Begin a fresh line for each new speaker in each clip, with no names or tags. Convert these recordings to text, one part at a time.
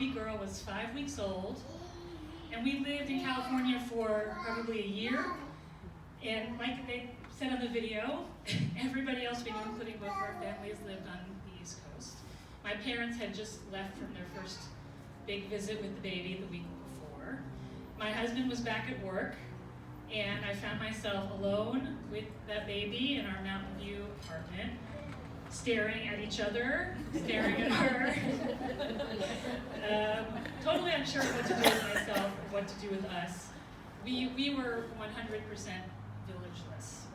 baby girl was 5 weeks old, and we lived in California for probably a year. And like they said on the video, everybody else we knew, including both of our families, lived on the East Coast. My parents had just left from their first big visit with the baby the week before. My husband was back at work, and I found myself alone with that baby in our Mountain View apartment, staring at each other, staring at her, totally unsure what to do with myself or what to do with us. We were 100% villageless.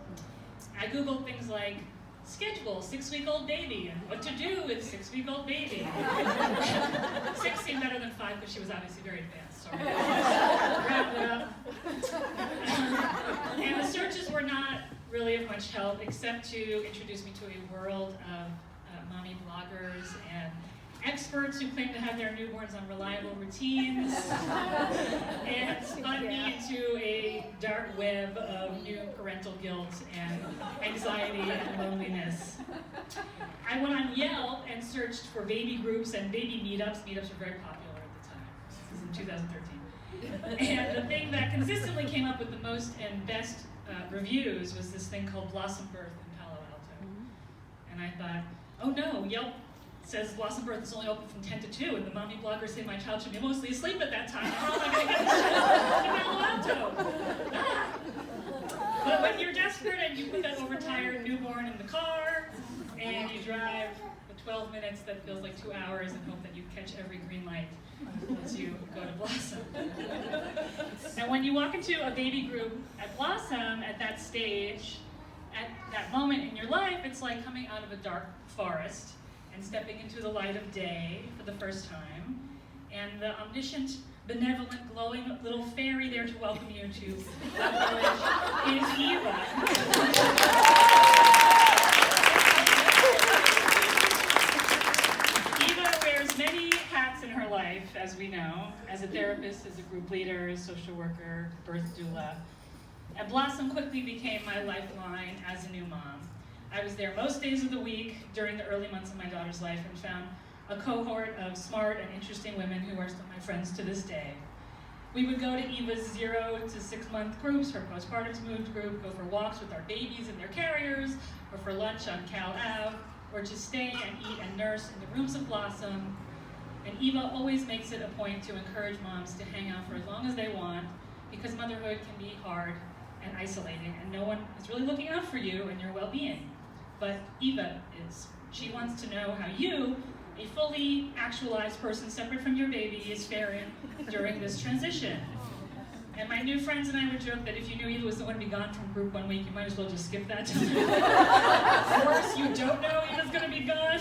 I Googled things like, schedule 6-week-old baby, and what to do with 6-week-old baby. 6 seemed better than 5 because she was obviously very advanced, so wrap it up. And the searches were not really of much help, except to introduce me to a world of mommy bloggers and experts who claim to have their newborns on reliable routines, and spun me into a dark web of new parental guilt and anxiety and loneliness. I went on Yelp and searched for baby groups and baby meetups. Meetups were very popular at the time. This was in 2013. And the thing that consistently came up with the most and best reviews was this thing called Blossom Birth in Palo Alto. And I thought, oh no, Yelp says Blossom Birth is only open from 10 to 2, and the mommy bloggers say my child should be mostly asleep at that time. How am I going to get this child to Palo Alto? Ah. But when you're desperate and you put that overtired newborn in the car, and you drive the 12 minutes that feels like 2 hours and hope that you catch every green light as you go to Blossom. And when you walk into a baby group at Blossom at that stage, at that moment in your life, it's like coming out of a dark forest and stepping into the light of day for the first time. And the omniscient, benevolent, glowing little fairy there to welcome you to that village is Eva. Eva wears many hats in her life, as we know, as a therapist, as a group leader, as a social worker, birth doula. And Blossom quickly became my lifeline as a new mom. I was there most days of the week during the early months of my daughter's life and found a cohort of smart and interesting women who are still my friends to this day. We would go to Eva's 0 to 6 month groups, her postpartum mood group, go for walks with our babies in their carriers, or for lunch on Cal Ave, or to stay and eat and nurse in the rooms of Blossom. And Eva always makes it a point to encourage moms to hang out for as long as they want, because motherhood can be hard and isolating, and no one is really looking out for you and your well-being. But Eva is. She wants to know how you, a fully actualized person separate from your baby, is faring during this transition. And my new friends and I would joke that if you knew Eva was the one to be gone from group 1 week, you might as well just skip that time. Of course, you don't know Eva's going to be gone.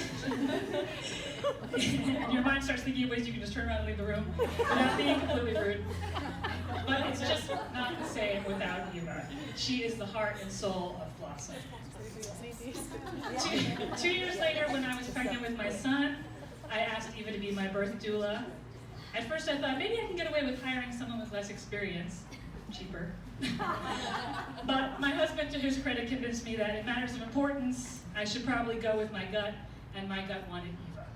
And your mind starts thinking of ways you can just turn around and leave the room without being completely rude. But it's just not the same without Eva. She is the heart and soul of Blossom. 2 years later, when I was pregnant with my son, I asked Eva to be my birth doula. At first I thought, maybe I can get away with hiring someone with less experience, cheaper. But my husband, to his credit, convinced me that in matters of importance, I should probably go with my gut, and my gut wanted Eva.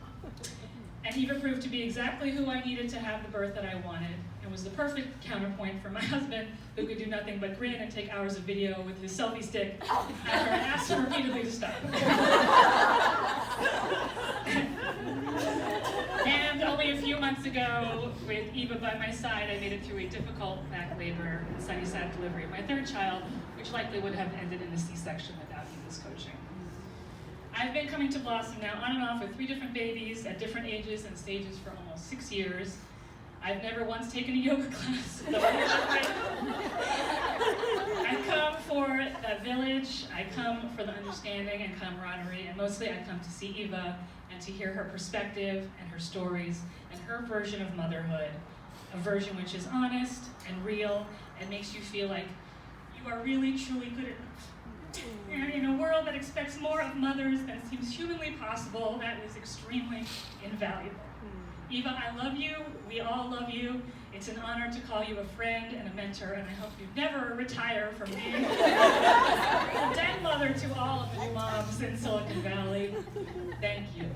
And Eva proved to be exactly who I needed to have the birth that I wanted, and was the perfect counterpoint for my husband, who could do nothing but grin and take hours of video with his selfie stick after I asked him repeatedly to stop. And only a few months ago, with Eva by my side, I made it through a difficult back labor and sunny-side delivery of my 3rd child, which likely would have ended in a C-section without Eva's coaching. I've been coming to Blossom now on and off with 3 different babies at different ages and stages for almost 6 years. I've never once taken a yoga class. I come for that village, I come for the understanding and camaraderie, and mostly I come to see Eva and to hear her perspective and her stories and her version of motherhood, a version which is honest and real and makes you feel like you are really, truly good enough. And in a world that expects more of mothers than seems humanly possible, that is extremely invaluable. Eva, I love you. We all love you. It's an honor to call you a friend and a mentor, and I hope you never retire from being a den mother to all of the new moms in Silicon Valley. Thank you.